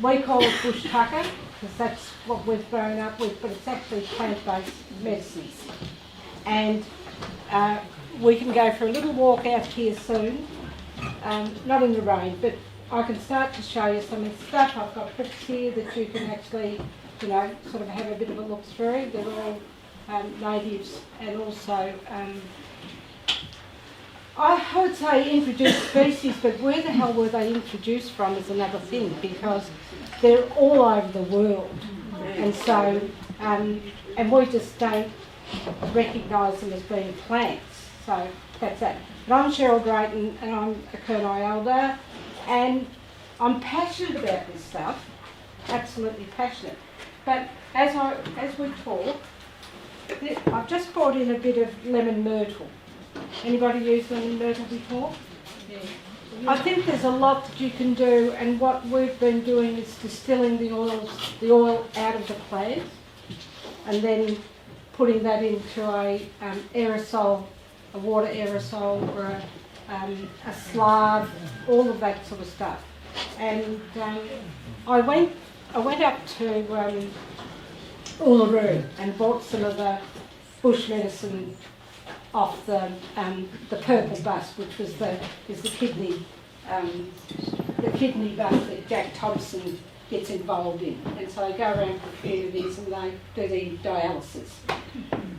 we call it bush tucker, because that's what we've grown up with, but it's actually plant-based medicines. And we can go for a little walk out here soon, not in the rain, but I can start to show you some of the stuff. I've got books here that you can actually, you know, sort of have a bit of a look through. They're all natives, and also I would say introduced species, but where the hell were they introduced from is another thing, because they're all over the world, and so and we just don't recognise them as being plants. So that's that. But I'm Cheryl Drayton, and I'm a Kurnai Elder, and I'm passionate about this stuff, absolutely passionate. But as we talk, I've just brought in a bit of lemon myrtle. Anybody used lemon myrtle before? Yeah. I think there's a lot that you can do, and what we've been doing is distilling the oil out of the plant, and then putting that into a aerosol, a water aerosol, or a slab, all of that sort of stuff. And I went up to Uluru and bought some of the bush medicine off the purple bus, which was the kidney bus that Jack Thompson gets involved in. And so I go around to communities and they do the dialysis.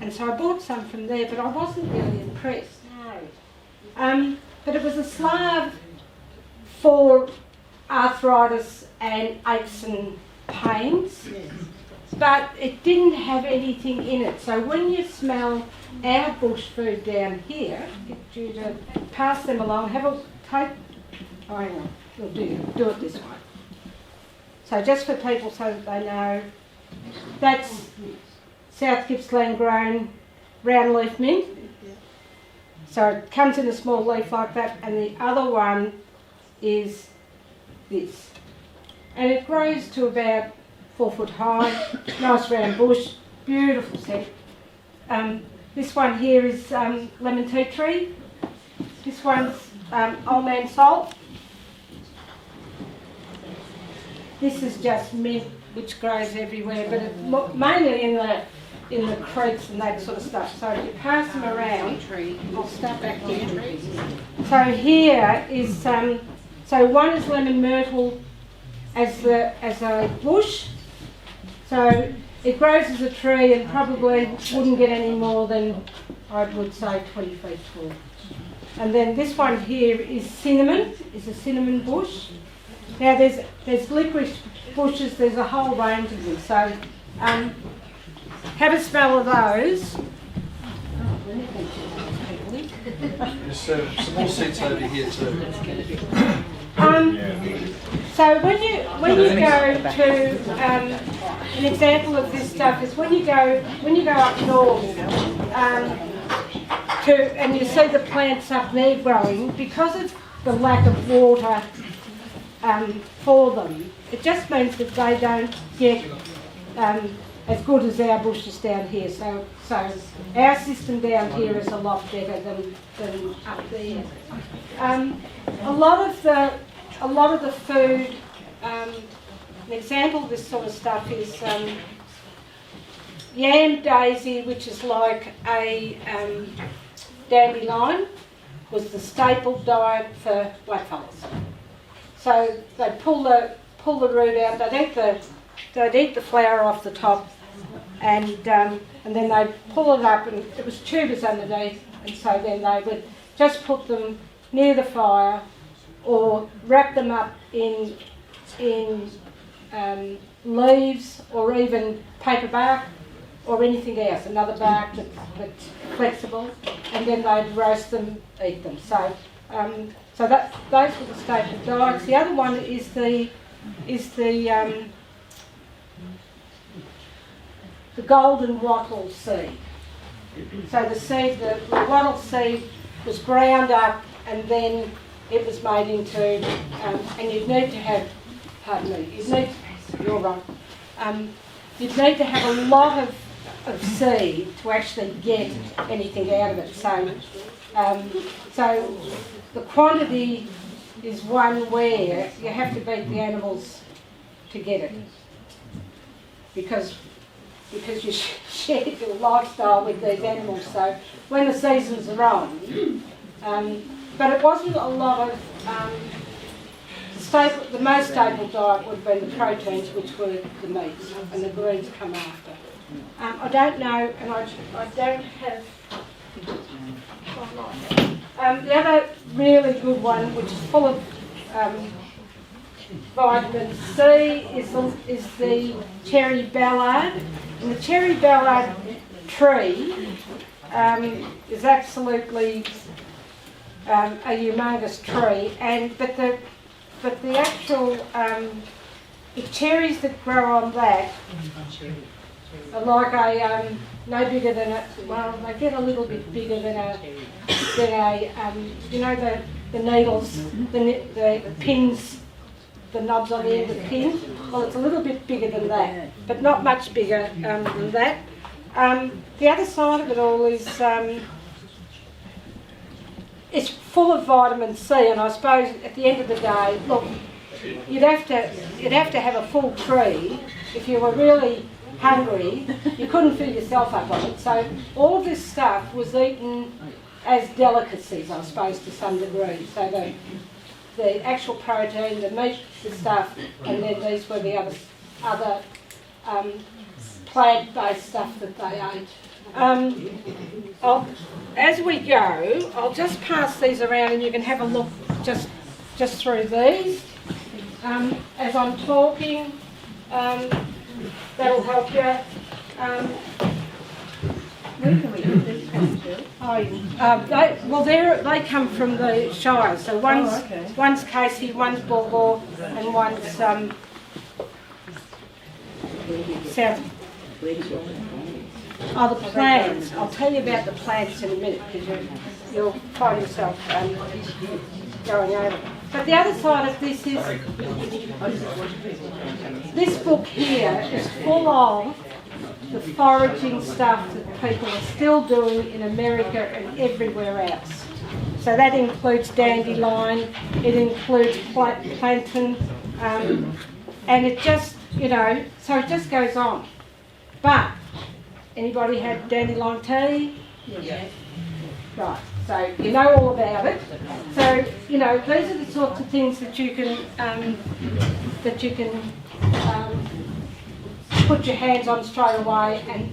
And so I bought some from there, but I wasn't really impressed. No. But it was a slab for arthritis and aches and pains. Yes. But it didn't have anything in it. So when you smell our bush food down here, get you to pass them along, hang on, we'll do it this way. So just for people so that they know, that's South Gippsland grown round leaf mint. So it comes in a small leaf like that, and the other one is this. And it grows to about 4 foot high, nice round bush, beautiful scent. This one here is lemon tea tree. This one's old man salt. This is just mint, which grows everywhere, but it's mainly in the creeks and that sort of stuff. So if you pass them around, I'll start back here. So here is so one is lemon myrtle as a bush. So it grows as a tree and probably wouldn't get any more than, I would say, 20 feet tall. And then this one here is cinnamon, is a cinnamon bush. Now there's licorice bushes, there's a whole range of them. So have a smell of those. There's some more seats over here too. So when you go to an example of this stuff is when you go up north and you see the plants up there growing, because of the lack of water for them, it just means that they don't get as good as our bushes down here. So our system down here is a lot better than up there. A lot of the food, an example of this sort of stuff is yam daisy, which is like a dandelion, was the staple diet for blackfellas. So they'd pull the root out, they'd eat the flower off the top, and then they'd pull it up, and it was tubers underneath, and so then they would just put them near the fire or wrap them up in leaves or even paper bark or anything else, another bark that's flexible, and then they'd roast them, eat them. So those were the staple diets. The other one is the golden wattle seed. So the wattle seed was ground up and then it was made into, and you'd need to have, pardon me, you're right, you'd need to have a lot of seed to actually get anything out of it. So the quantity is one where you have to beat the animals to get it, because you share your lifestyle with these animals. So when the seasons are on, but it wasn't a lot of the most staple diet would have been the proteins, which were the meats, and the greens come after. I don't know, and I don't have. The other really good one, which is full of vitamin C, is the cherry ballard. And the cherry ballard tree is absolutely a humongous tree, but the actual the cherries that grow on that are like a no bigger than a, well, they get a little bit bigger than a you know, the needles, the pins, the knobs on the end of the pin. Well, it's a little bit bigger than that, but not much bigger than that. The other side of it all is it's full of vitamin C, and I suppose at the end of the day, look, you'd have to have a full tree if you were really hungry. You couldn't fill yourself up on it. So all of this stuff was eaten as delicacies, I suppose, to some degree. So the actual protein, the meat, the stuff, and then these were the other plant-based stuff that they ate. As we go, I'll just pass these around, and you can have a look just through these as I'm talking. That'll help you. Where can we get these from, Jill? They come from the Shire. So one's Casey, one's Bulgur, and one's South. Oh, the plants. I'll tell you about the plants in a minute, because you'll find yourself going over. But the other side of this is, this book here is full of the foraging stuff that people are still doing in America and everywhere else. So that includes dandelion, it includes plantain, and it just, you know, so it just goes on. But, anybody had dandelion tea? Yeah. Right, so you know all about it. So, you know, these are the sorts of things that you can put your hands on straight away. And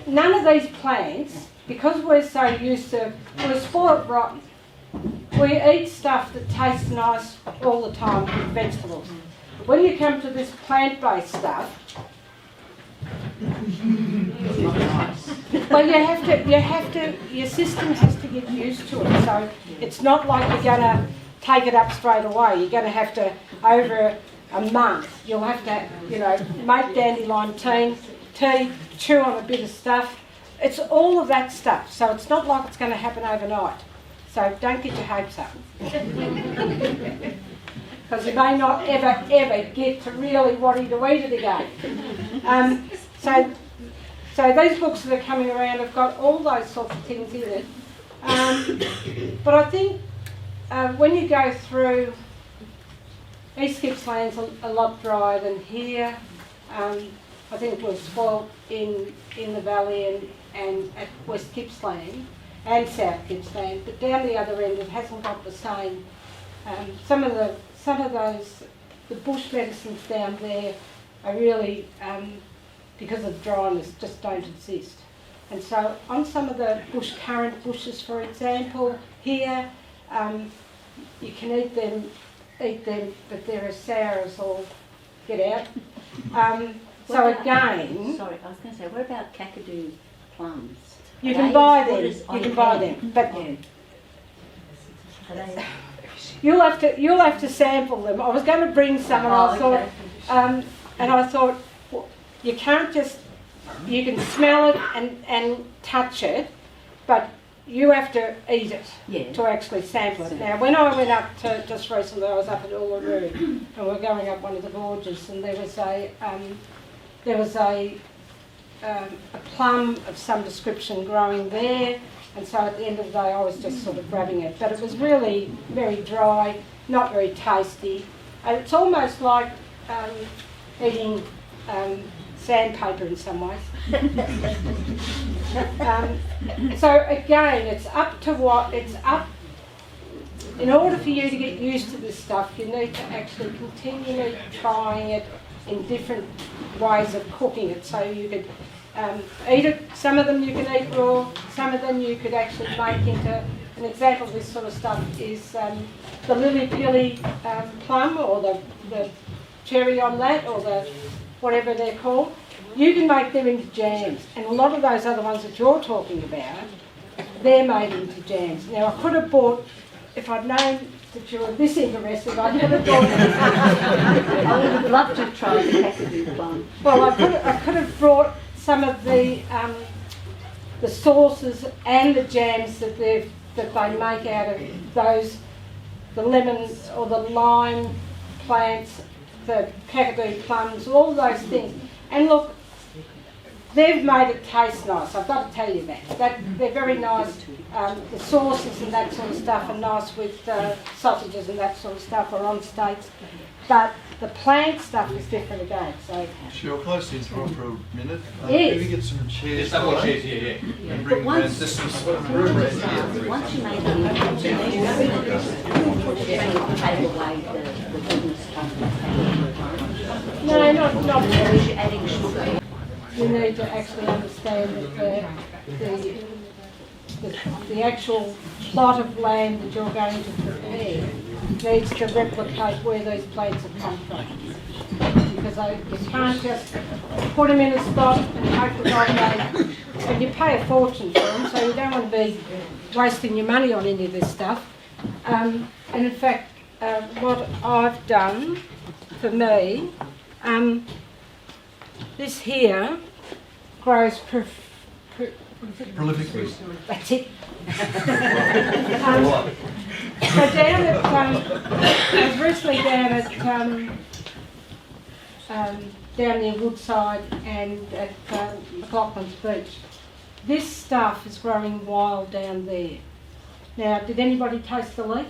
none of these plants, because we're so used to, we're spoiled rotten. We eat stuff that tastes nice all the time with vegetables. When you come to this plant-based stuff, well, your system has to get used to it. So it's not like you're going to take it up straight away. You're going to have to, over a month, you'll have to, you know, make dandelion tea, chew on a bit of stuff. It's all of that stuff. So it's not like it's going to happen overnight. So don't get your hopes up. Because you may not ever get to really wanting to eat it again. So these books that are coming around have got all those sorts of things in it. But I think when you go through, East Gippsland's a lot drier than here. I think we're spoilt in the valley and at West Gippsland and South Gippsland, but down the other end it hasn't got the same. Some of those, the bush medicines down there are really, because of dryness, just don't exist. And so on some of the bush currant bushes, for example, here, you can eat them, but they're as sour as all get out. So again... Sorry, I was going to say, what about Kakadu plums? You can buy them, but you'll have to sample them. I was going to bring some, and I thought, well, you can't just, you can smell it and touch it, but you have to eat it to actually sample it. Now, when I went up to, just recently, I was up at Uluru, and we're going up one of the gorges, and there was a plum of some description growing there, and so at the end of the day I was just sort of grabbing it. But it was really very dry, not very tasty. And it's almost like eating sandpaper in some ways. So again, it's up to what, it's up, in order for you to get used to this stuff, you need to actually continually trying it in different ways of cooking it. So you could eat it, some of them you can eat raw, some of them you could actually make into, an example of this sort of stuff is the lily-pilly plum, or the cherry on that, or the whatever they're called. You can make them into jams, and a lot of those other ones that you're talking about, they're made into jams. Now I could have bought, if I'd known that you were this interested, I could have bought I would have loved to try the kakadu plum. well, I could have brought some of the sauces and the jams that they make out of those, the lemon or the lime plants, the kakadu plums, all of those things. And look, they've made it taste nice, I've got to tell you that. They're very nice. The sauces and that sort of stuff are nice with sausages and that sort of stuff, or on steaks. But the plant stuff is different again. So Cheryl, close to interrupt for a minute. Yes. Maybe get some chairs. Yes, double chairs, yeah. And bring around this room right here. Once you make it into take away the goodness stuff. no, not really. You're adding sugar. You need to actually understand that the actual plot of land that you're going to prepare needs to replicate where these plants have come from. Because you can't just put them in a spot and hope that and you pay a fortune for them, so you don't want to be wasting your money on any of this stuff. And in fact, what I've done for me, this here grows Prolifically. that's it. So down at, I was recently down at down near Woodside and at McLaughlin's Beach. This stuff is growing wild down there. Now, did anybody taste the leaf?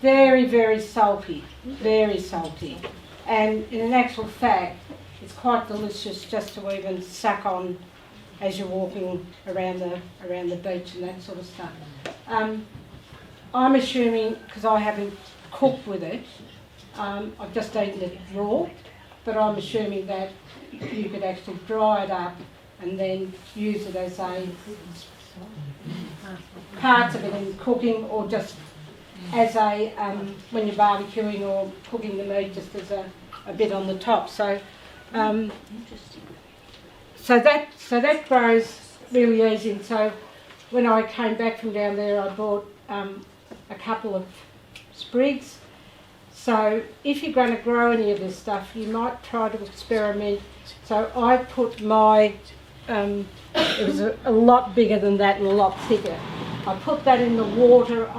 Very, very salty, very salty. And in actual fact, it's quite delicious just to even suck on as you're walking around the beach and that sort of stuff. I'm assuming, because I haven't cooked with it, I've just eaten it raw, but I'm assuming that you could actually dry it up and then use it as a parts of it in cooking, or just as a when you're barbecuing or cooking the meat, just as a bit on the top. So so that grows really easy. And so when I came back from down there, I bought a couple of sprigs. So if you're going to grow any of this stuff, you might try to experiment. So I put my it was a lot bigger than that and a lot thicker. I put that in the water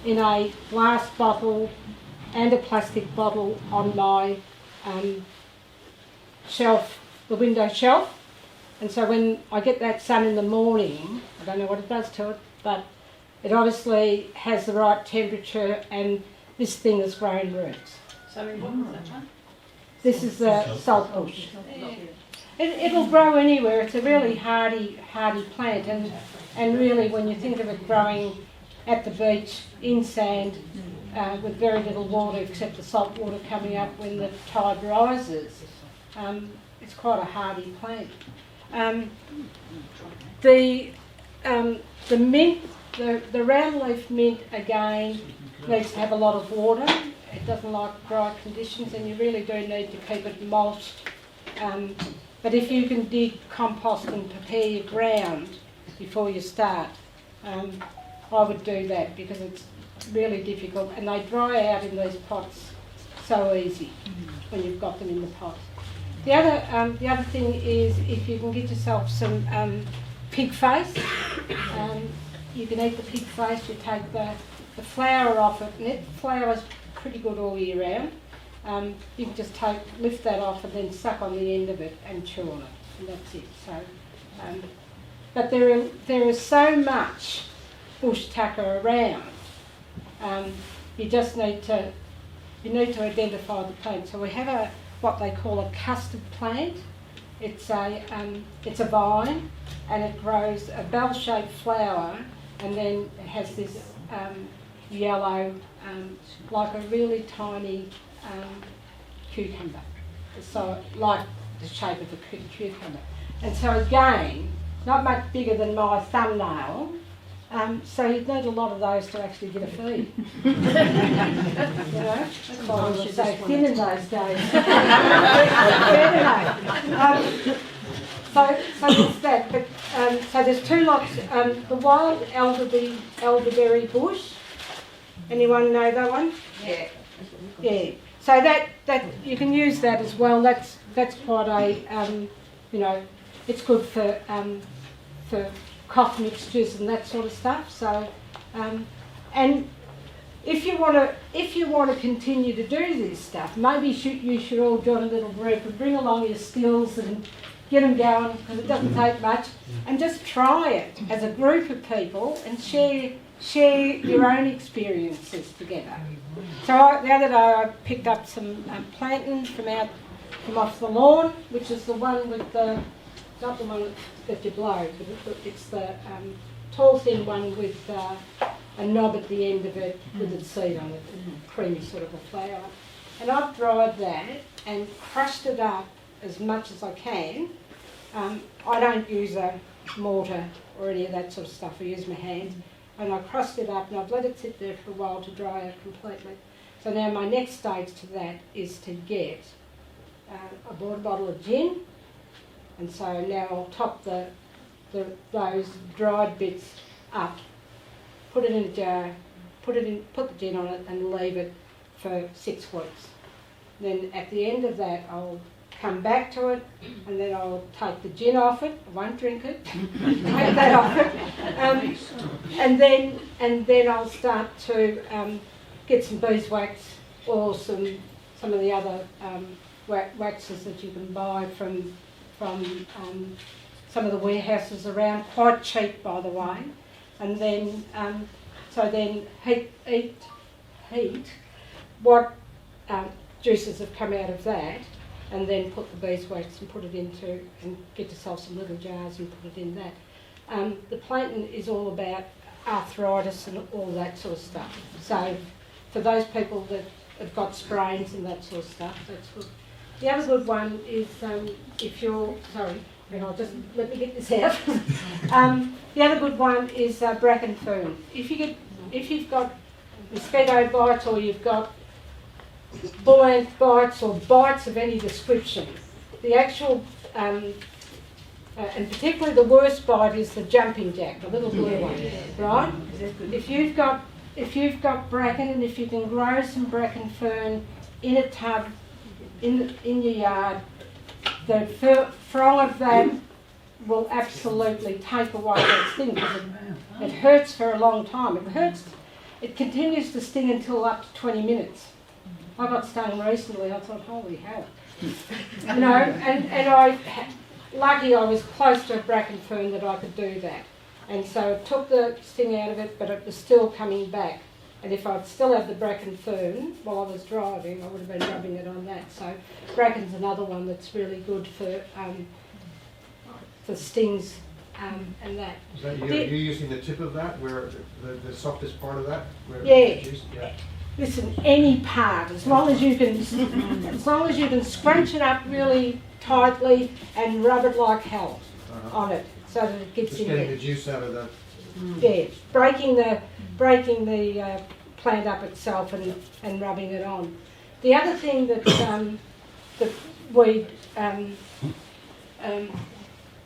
in a glass bottle and a plastic bottle on my shelf, the window shelf. And so when I get that sun in the morning, I don't know what it does to it, but it obviously has the right temperature, and this thing has grown roots. Sorry, what was that one? This is the salt bush. It'll grow anywhere. It's a really hardy plant, and really when you think of it growing at the beach in sand with very little water except the salt water coming up when the tide rises, it's quite a hardy plant. The mint, the round leaf mint again needs to have a lot of water. It doesn't like dry conditions, and you really do need to keep it mulched. But if you can dig compost and prepare your ground before you start, I would do that, because it's really difficult, and they dry out in these pots so easy when you've got them in the pot. The other thing is, if you can get yourself some pig face, you can eat the pig face. You take the flour off it, and it flours pretty good all year round. You can just lift that off and then suck on the end of it and chew on it, and that's it. So, but there is so much bush tucker around. You just need to you need to identify the plant. So we have what they call a custard plant. It's a vine, and it grows a bell-shaped flower, and then it has this yellow, like a really tiny cucumber. So like the shape of a cucumber. And so again, not much bigger than my thumbnail. So you'd need a lot of those to actually get a feed. You know, that's why I was so thin in those days. So there's that. But so there's two lots. The wild elderberry bush. Anyone know that one? Yeah. Yeah. So that you can use that as well. That's quite a you know, it's good for cough mixtures and that sort of stuff. So, and if you want to continue to do this stuff, maybe you should all join a little group and bring along your skills and get them going, because it doesn't take much, and just try it as a group of people and share your own experiences together. So the other day I picked up some plantain from off the lawn, which is the one with the, not the one that you blow, but it's the tall thin one with a knob at the end of it with its seed on it, a creamy sort of a flower. And I've dried that and crushed it up as much as I can. I don't use a mortar or any of that sort of stuff, I use my hands. And I crushed it up and I've let it sit there for a while to dry out completely. So now my next stage to that is to get, I bought a bottle of gin, and so now I'll top those dried bits up, put it in a jar, put the gin on it and leave it for 6 weeks. Then at the end of that I'll come back to it, and then I'll take the gin off it. I won't drink it. Take that off it, and then I'll start to get some beeswax or some of the other waxes that you can buy from some of the warehouses around, quite cheap by the way. And then so then heat what juices have come out of that, and then put the beeswax and put it into, and get yourself some little jars and put it in that. The plantain is all about arthritis and all that sort of stuff. So for those people that have got sprains and that sort of stuff, that's good. The other good one is if you're, sorry, and I'll just, let me get this out. The other good one is bracken fern. If you've got mosquito bites, or you've got bull ant bites or bites of any description, the actual, and particularly the worst bite is the jumping jack, the little blue one, right? If you've got bracken, and if you can grow some bracken fern in a tub in your yard, the frong of that will absolutely take away that sting, because it hurts for a long time. It continues to sting until up to 20 minutes. I got stung recently. I thought, holy hell. You know, and lucky I was close to a bracken fern that I could do that. And so it took the sting out of it, but it was still coming back. And if I'd still had the bracken fern while I was driving, I would have been rubbing it on that. So bracken's another one that's really good for stings and that. Is that you're using the tip of that, where the softest part of that? Where Yeah. Listen, any part, as long as you can scrunch it up really tightly and rub it like hell on it, so that it gets just in getting there. the juice out of the. Yeah, breaking the plant up itself and rubbing it on. The other thing that we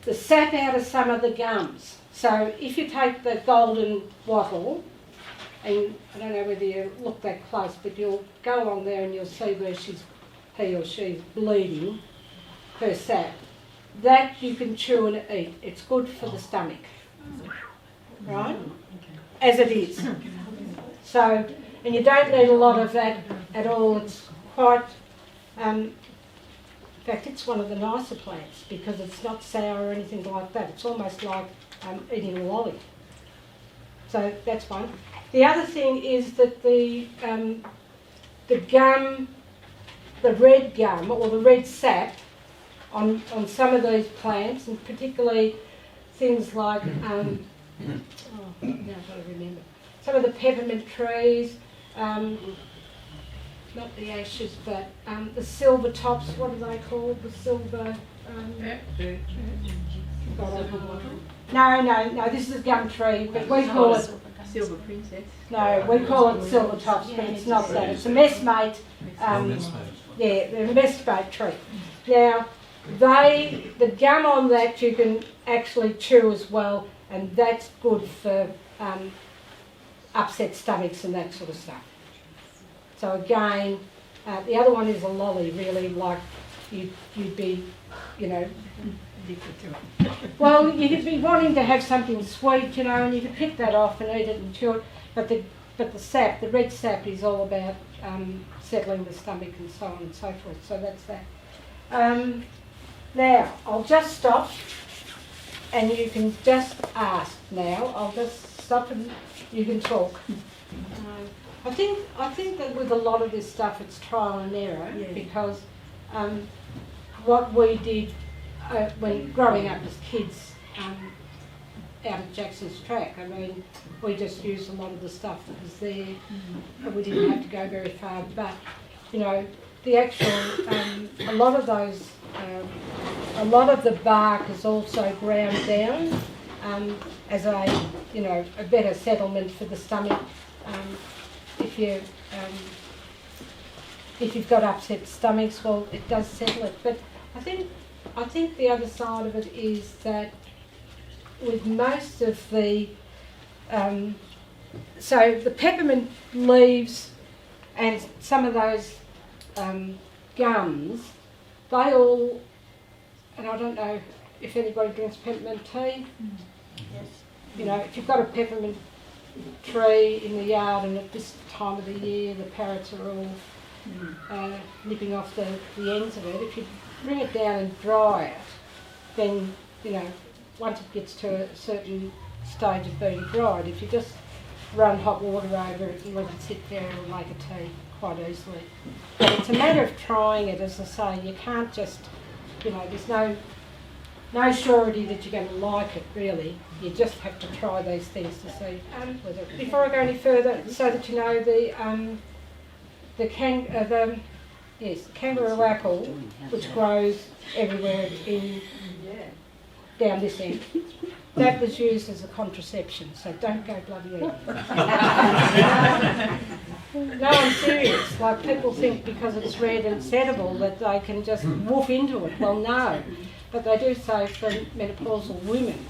the sap out of some of the gums. So if you take the golden wattle, and I don't know whether you look that close, but you'll go along there and you'll see where he or she's bleeding, her sap. That you can chew and eat. It's good for the stomach, right? As it is. So, and you don't need a lot of that at all. It's quite, in fact, it's one of the nicer plants because it's not sour or anything like that. It's almost like eating a lolly. So that's one. The other thing is that the gum, the red gum or the red sap on some of these plants, and particularly things like, now I've got to remember, some of the peppermint trees, not the ashes, but the silver tops, what are they called? The silver... No, this is a gum tree, but we call it... Silver princess. No, we call it silver tops, but it's not that. It's a messmate. Yeah, they're a messmate tree. Now, the gum on that you can actually chew as well, and that's good for upset stomachs and that sort of stuff. So again, the other one is a lolly, really, like you'd be, you know, well, you could be wanting to have something sweet, you know, and you could pick that off and eat it and chew it, but the sap, the red sap, is all about settling the stomach and so on and so forth, so that's that. Now, I'll just stop and you can just ask now. I'll just stop and you can talk. I think that with a lot of this stuff it's trial and error, because what we did when growing up as kids out at Jackson's Track, I mean, we just used a lot of the stuff that was there, and we didn't have to go very far. But you know, the actual a lot of those, a lot of the bark is also ground down as a, you know, a better settlement for the stomach. If you've got upset stomachs, well, it does settle it. But I think the other side of it is that with most of the, so the peppermint leaves and some of those gums, they all, and I don't know if anybody drinks peppermint tea. Yes. You know, if you've got a peppermint tree in the yard and at this time of the year the parrots are all nipping off the ends of it, if you bring it down and dry it, then, you know, once it gets to a certain stage of being dried, if you just run hot water over it and let it sit there, it'll make a tea quite easily. But it's a matter of trying it, as I say. You can't just, you know, there's no surety that you're going to like it, really. You just have to try these things to see whether. Before I go any further, so that you know, the kangaroo apple, which grows everywhere down this end, that was used as a contraception, so don't go bloody eating. No, I'm serious. Like, people think because it's red and it's edible that they can just woof into it. Well, no. But they do say for menopausal women,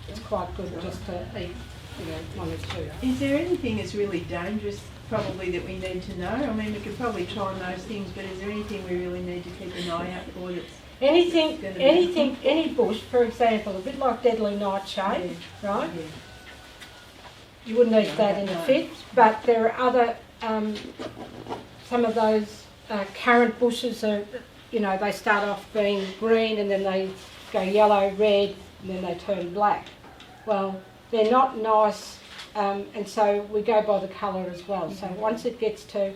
it's quite good just to eat, you know, one or two. Is there anything that's really dangerous, probably, that we need to know? I mean, we could probably try those things, but is there anything we really need to keep an eye out for that's... Any bush, for example, a bit like deadly nightshade, right? Yeah. You wouldn't eat that in a fit, but there are other, some of those currant bushes are, you know, they start off being green and then they go yellow, red, and then they turn black. Well, they're not nice, and so we go by the colour as well. So once it gets to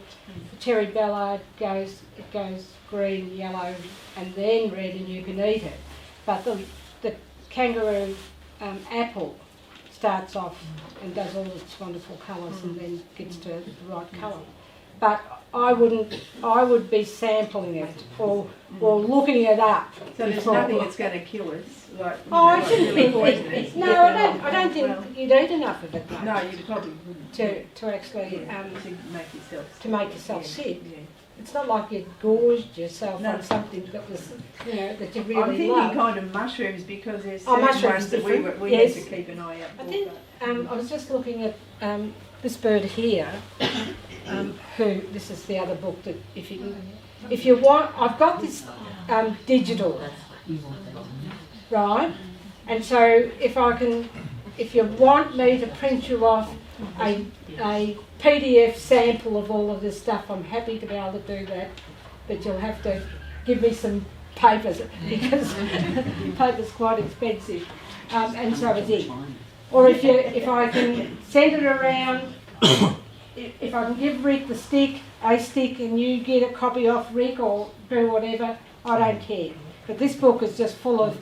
the cherry bella, it goes green, yellow, and then red, and you can eat it. But the kangaroo apple starts off and does all its wonderful colours and then gets to the right colour. But I would be sampling it or looking it up. So there's nothing that's going to kill us? Like, I shouldn't think it. No, I don't think you'd eat enough of it. No, you probably wouldn't. To actually to make yourself sick. Yeah. It's not like you gorged yourself on something that was, you know, that you really I'm thinking love. kind of mushrooms, because there's certain ones that we need to keep an eye out for. I think I was just looking at this bird here. This is the other book that if you want, I've got this digital, right? And so if you want me to print you off a PDF sample of all of this stuff, I'm happy to be able to do that, but you'll have to give me some papers because paper's quite expensive, and so is it. Or if I can send it around. If I can give Rick the stick a stick and you get a copy off Rick or do whatever, I don't care. But this book is just full of,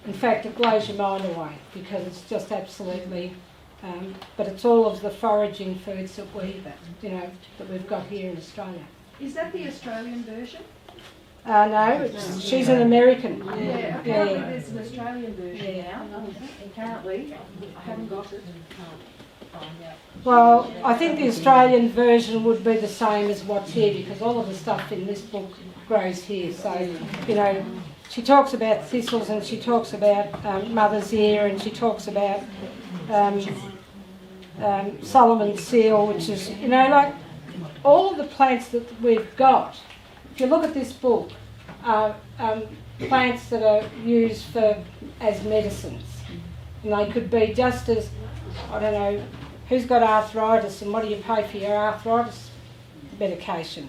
in fact, it blows your mind away because it's just absolutely, but it's all of the foraging foods that that we've got here in Australia. Is that the Australian version? No, she's an American. Yeah, apparently there's an Australian version now. Apparently, I haven't got it. Well, I think the Australian version would be the same as what's here because all of the stuff in this book grows here. So, she talks about thistles and she talks about mother's ear and she talks about Solomon's seal, which is, like all of the plants that we've got. If you look at this book, are plants that are used as medicines. And they could be just as, I don't know, who's got arthritis and what do you pay for your arthritis medication?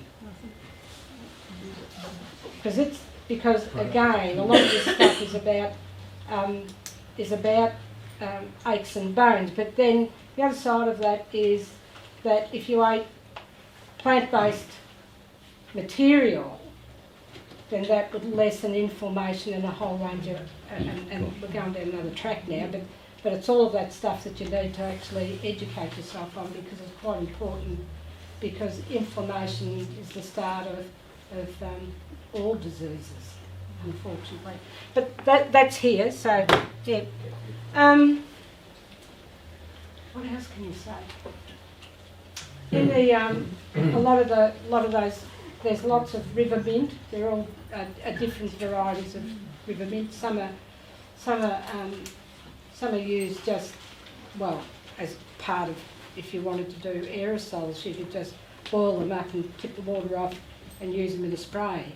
Because again, a lot of this stuff is about aches and bones. But then the other side of that is that if you ate plant-based material, then that would lessen inflammation and a whole range of, and we're going down another track now, but it's all of that stuff that you need to actually educate yourself on because it's quite important because inflammation is the start of all diseases, unfortunately. But that's here, so yeah. What else can you say? In the a lot of those, there's lots of river mint. They're all different varieties of river mint. Some are used just as part of if you wanted to do aerosols, you could just boil them up and tip the water off and use them in a spray.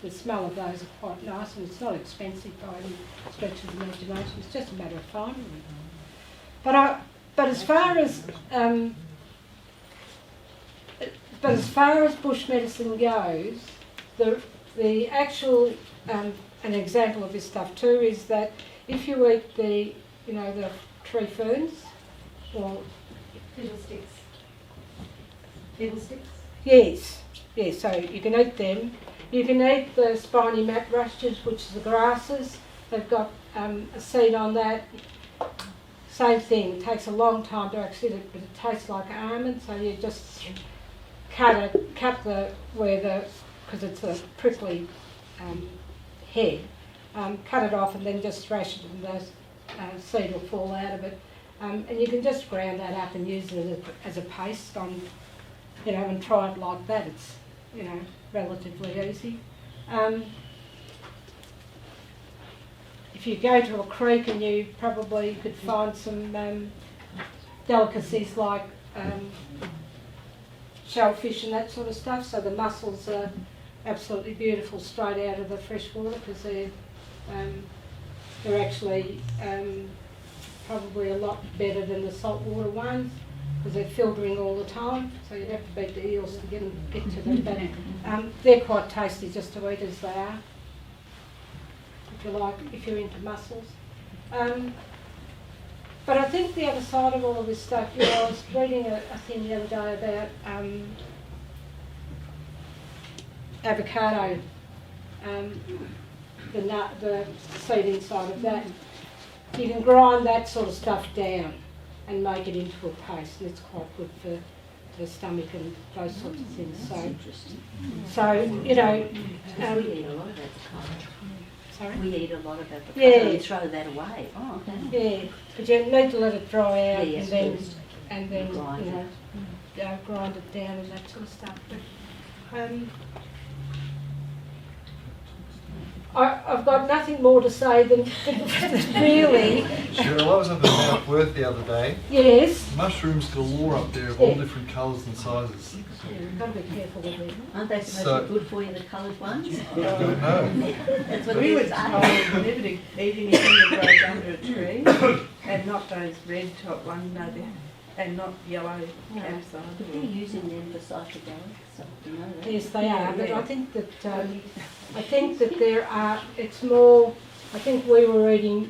The smell of those are quite nice and it's not expensive by any stretch of the imagination. It's just a matter of finding them. But as far as bush medicine goes, the actual an example of this stuff too is that if you eat the tree ferns or Fiddlesticks. yes, so you can eat them. You can eat the spiny mat rushes, which is the grasses. They've got a seed on that. Same thing, it takes a long time to actually eat it, but it tastes like almond, so you just cut because it's a prickly head, cut it off and then just thrash it and the seed will fall out of it. And you can just ground that up and use it as a paste on, and try it like that. It's, relatively easy. If you go to a creek and you probably could find some delicacies like shellfish and that sort of stuff. So the mussels are absolutely beautiful straight out of the fresh water because they're actually probably a lot better than the saltwater ones because they're filtering all the time. So you'd have to beat the eels to get to them. But they're quite tasty just to eat as they are. If you're into mussels. But I think the other side of all of this stuff, I was reading a thing the other day about avocado, the seed inside of that. You can grind that sort of stuff down and make it into a paste, and it's quite good for the stomach and those sorts of things. So We eat a lot of avocado. sorry? We eat a lot of avocado. Yeah. And throw that away. Oh, okay. Yeah, but you need to let it dry out Yes, and then Grind grind it down and that sort of stuff. But, I've got nothing more to say than really. Cheryl, I was at the Mount Worth the other day. Yes. Mushrooms galore up there of all different colours and sizes. Yeah, you've got to be careful with them. Aren't they supposed So- to be good for you, the coloured ones? I don't know. That's what We they were say. told never to eat anything that grows under a tree, and not those red top ones, and not yellow No. outside. But they're using them for psychedelics, so you know that. Yes, they are. But Yeah. I think that there are. It's more. I think we were eating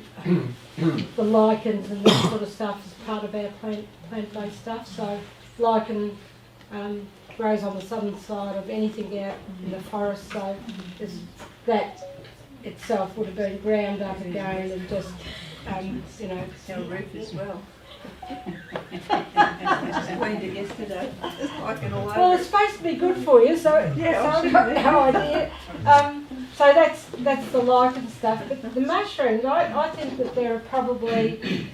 the lichens and that sort of stuff as part of our plant-based stuff. So lichen grows on the southern side of anything out in the forest, so that itself would have been ground up again and just, you know. Our roof as well. I just cleaned it yesterday. It's like an all over. Well, it's supposed to be good for you, so I've got no idea. So that's the lichen stuff. But the mushrooms, I think that there probably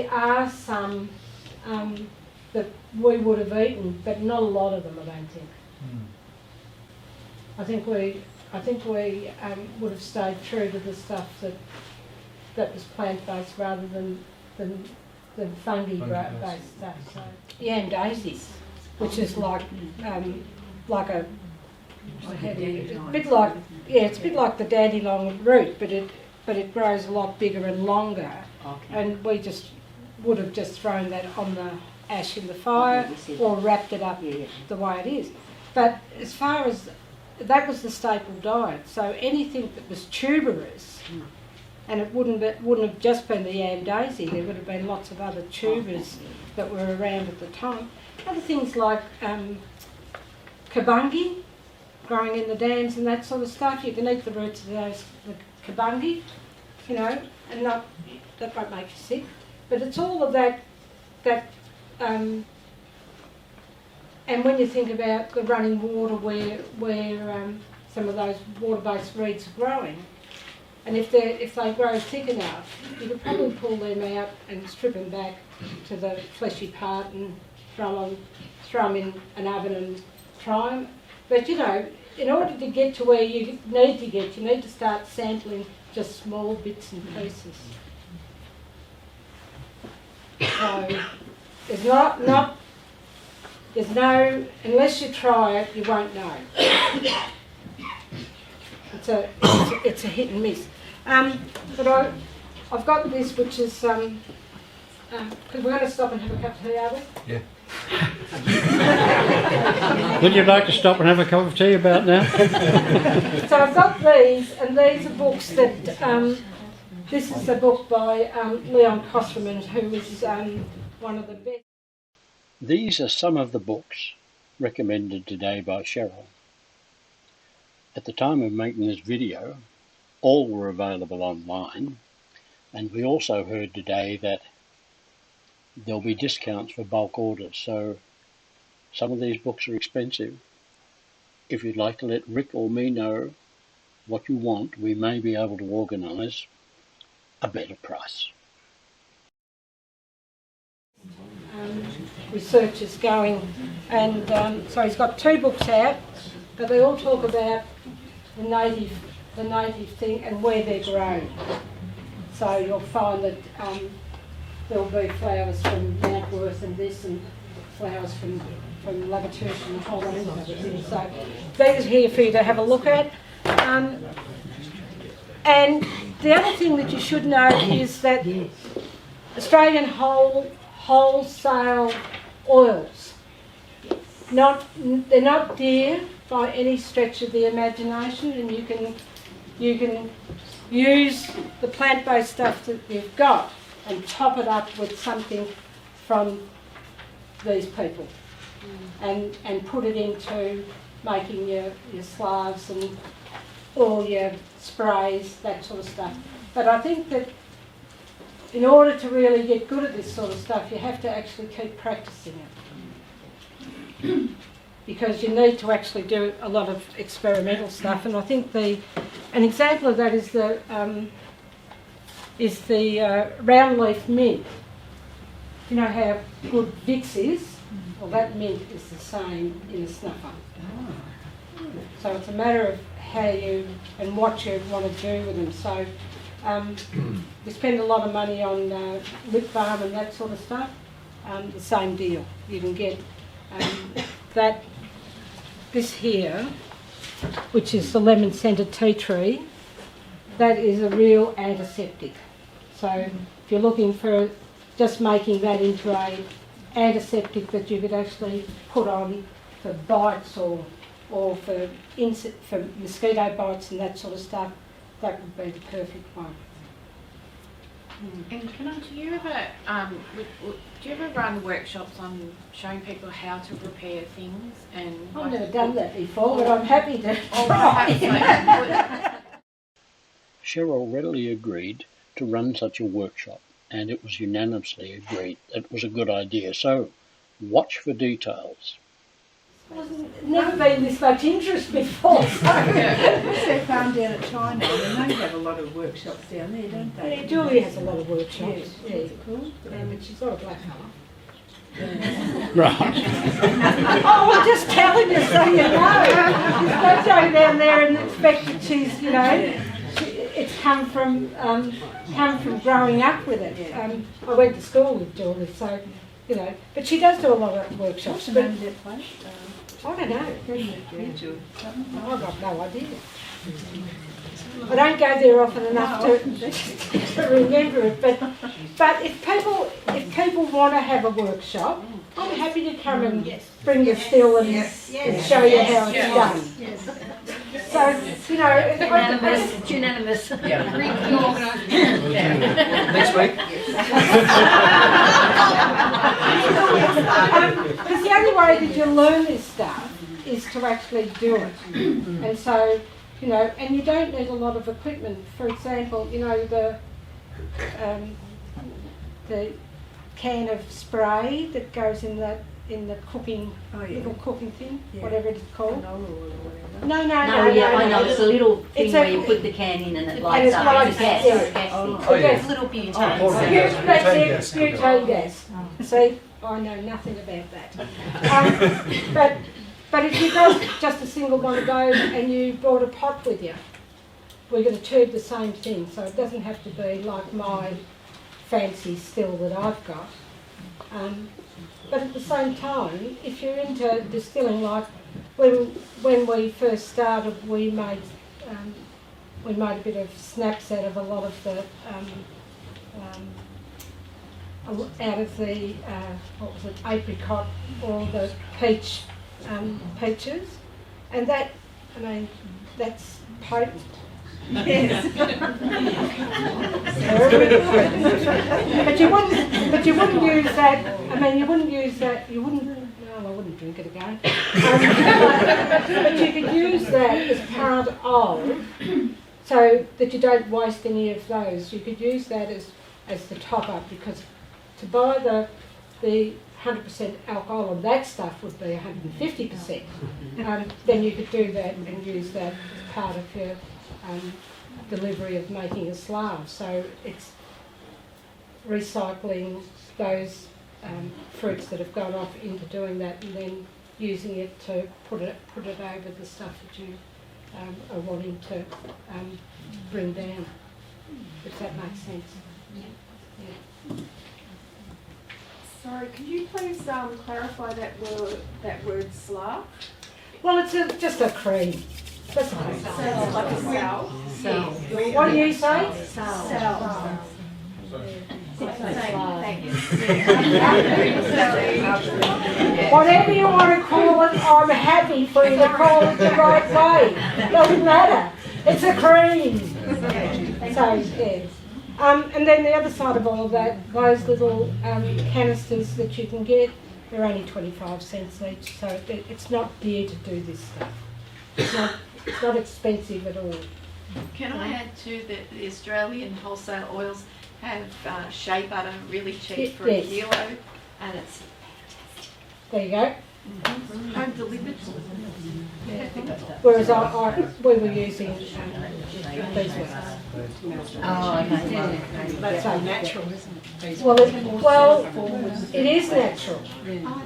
are some that we would have eaten, but not a lot of them, I don't think. I think we would have stayed true to the stuff that was plant-based rather than fungi-based stuff. So yam daisies, which is like a bit like it's a bit like the dandelion root, but it grows a lot bigger and longer. Okay. And we just would have just thrown that on the ash in the fire or wrapped it up the way it is. But as far as that was the staple diet, so anything that was tuberous, and it wouldn't have just been the yam daisy, there would have been lots of other tubers that were around at the time. Other things like kabungi, growing in the dams and that sort of stuff. You can eat the roots of those, the kabungi, you know, and that won't make you sick. But it's all of that, and when you think about the running water where some of those water-based reeds are growing, and if they grow thick enough, you could probably pull them out and strip them back to the fleshy part and throw them in an oven and try them. But you know, in order to get to where you need to start sampling just small bits and pieces. So there's no, unless you try it, you won't know. It's a hit and miss. But I've got this, which is, because we're going to stop and have a cup of tea, are we? Yeah. Would you like to stop and have a cup of tea about now? So I've got these, and these are books that, this is a book by Leon Kosterman, who is one of the best. These are some of the books recommended today by Cheryl. At the time of making this video, all were available online, and we also heard today that there'll be discounts for bulk orders, so some of these books are expensive. If you'd like to let Rick or me know what you want, we may be able to organise a better price. Research is going, and so he's got 2 books out, but they all talk about the native thing and where they're grown. So you'll find that there'll be flowers from Mount Worth and this, and flowers from Labatouche and a whole range of other things. So these are here for you to have a look at. And the other thing that you should know is that Australian wholesale oils, they're not dear by any stretch of the imagination, and you can use the plant-based stuff that you've got and top it up with something from these people, and put it into making your slavs and all your sprays, that sort of stuff. But I think that in order to really get good at this sort of stuff, you have to actually keep practicing it. Because you need to actually do a lot of experimental stuff, and I think an example of that is the round leaf mint. You know how good Vicks is? Well, that mint is the same in a snuffer. So it's a matter of how you and what you want to do with them. So you spend a lot of money on lip balm and that sort of stuff. The same deal. You can get this here, which is the lemon scented tea tree. That is a real antiseptic. So if you're looking for just making that into a antiseptic that you could actually put on for bites or for mosquito bites and that sort of stuff, that would be the perfect one. And can I, do you ever run workshops on showing people how to prepare things and? I've never done that before, but I'm happy to Or try. perhaps Cheryl readily agreed to run such a workshop, and it was unanimously agreed that it was a good idea. So, watch for details. Never been this much interest before. What's their farm down at China? And they have a lot of workshops down there, don't they? Yeah, Julie has a lot of workshops. Yes. Yeah. What's it called? But she's not a black colour. Right. Oh, I'm just telling you so you know. Don't go down there and expect that she's, you know, it's come from growing up with it. I went to school with Julie, so, you know, but she does do a lot of workshops. What's the But name of that place? I don't know. Bridgewood. I've got no idea. I don't go there often enough to remember it, but if people want to have a workshop, I'm happy to come and bring you still and show you how it's done. So, you know, It's unanimous. Next week. because the only way that you learn this stuff is to actually do it. And so, you know, and you don't need a lot of equipment. For example, you know, the can of spray that goes in the cooking little cooking thing, whatever it's called. Canola oil or whatever. No, I know. It's a little thing It's where you put the can in and it and lights it's up. lights It's a gas. up, It's a gas thing. Oh, yeah. Yes. Little butane. That's it, butane gas. See, I know nothing about that. But if you got just a single one of those and you brought a pot with you, we're going to tube the same thing, so it doesn't have to be like my fancy still that I've got. But at the same time, if you're into distilling, like when we first started, we made a bit of snaps out of a lot of the what was it, apricot or the peaches, and that, I mean, that's potent. Yes. but you wouldn't use that. I mean, you wouldn't use that. You wouldn't. No, I wouldn't drink it again. But you could use that as part of, so that you don't waste any of those. You could use that as the top up, because to buy the 100% alcohol and that stuff would be 150%. Then you could do that and use that as part of your delivery of making a slab. So it's recycling those fruits that have gone off into doing that, and then using it to put it over the stuff that you are wanting to bring down. If that makes sense. Yeah. Sorry, could you please clarify that word slab? Well, it's just a cream. That's what it Sounds like a cell. What do you say? Cell. Thank you. Whatever you want to call it, I'm happy for you to call it the right way. Doesn't matter. It's a cream. So, yes. And then the other side of all of that, those little canisters that you can get, they're only 25 cents each, so it's not dear to do this stuff. It's not expensive at all. Can I add too that the Australian wholesale oils have shea butter really cheap for Yes. a kilo, and it's There you go. home delivered. Whereas we were using these ones. Oh, okay. That's so natural, isn't it? Well, it is natural.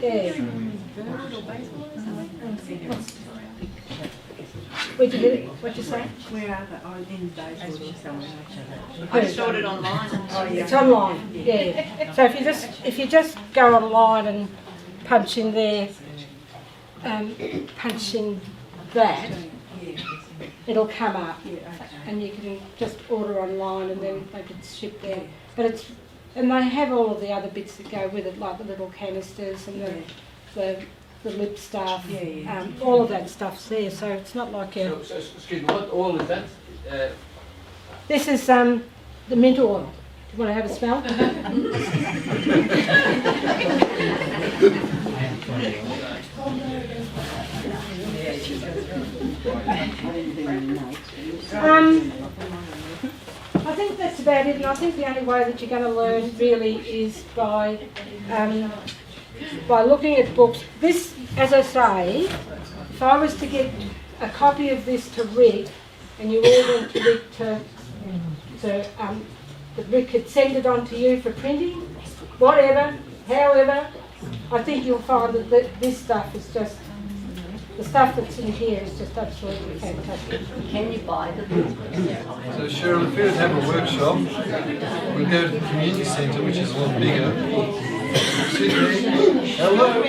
Yeah. What'd you say? Where are they? Oh, in Bayswater somewhere. I stored it online. It's online, yeah. So if you just go online and punch in there, punch in that, it'll come up, and you can just order online and then they get shipped out. But and they have all of the other bits that go with it, like the little canisters and the lip stuff, all of that stuff's there. So it's not like a. So excuse me, what oil is that? This is the mint oil. you want to have a smell? I think that's about it, and I think the only way that you're going to learn really is by looking at books. This, as I say, if I was to get a copy of this to Rick, and you all went to Rick that Rick could send it on to you for printing, whatever, however, I think you'll find that this stuff is just, the stuff that's in here is just absolutely fantastic. Can you buy the book? So Cheryl, if we were to have a workshop, we'd go to the community centre, which is a lot bigger. Excuse me. Hello.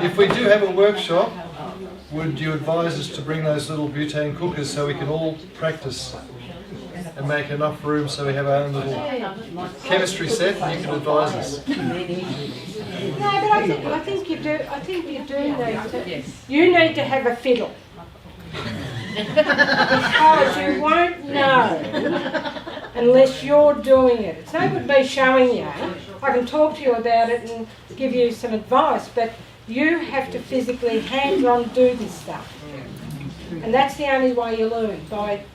If we do have a workshop, would you advise us to bring those little butane cookers so we can all practice and make enough room so we have our own little chemistry set, and you can advise us? No, but I think you do. I think you do need to. You need to have a fiddle because you won't know unless you're doing it. It's no good me showing you. I can talk to you about it and give you some advice, but you have to physically hands-on do this stuff, and that's the only way you learn, by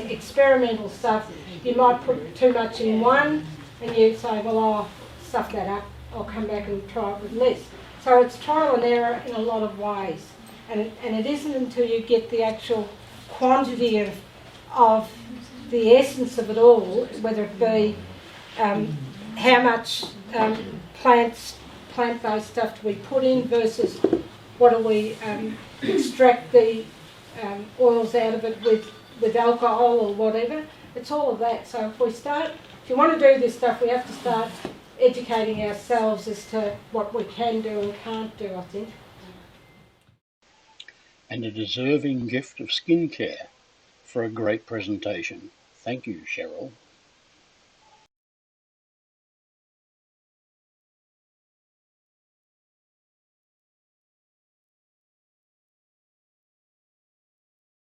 experimental stuff. You might put too much in one, and you say, well, I'll stuff that up. I'll come back and try it with less. So it's trial and error in a lot of ways, and it isn't until you get the actual quantity of the essence of it all, whether it be how much plant-based stuff do we put in versus what do we extract the oils out of it with alcohol or whatever. It's all of that. So if you want to do this stuff, we have to start educating ourselves as to what we can do and can't do, I think. And a deserving gift of skincare for a great presentation. Thank you, Cheryl.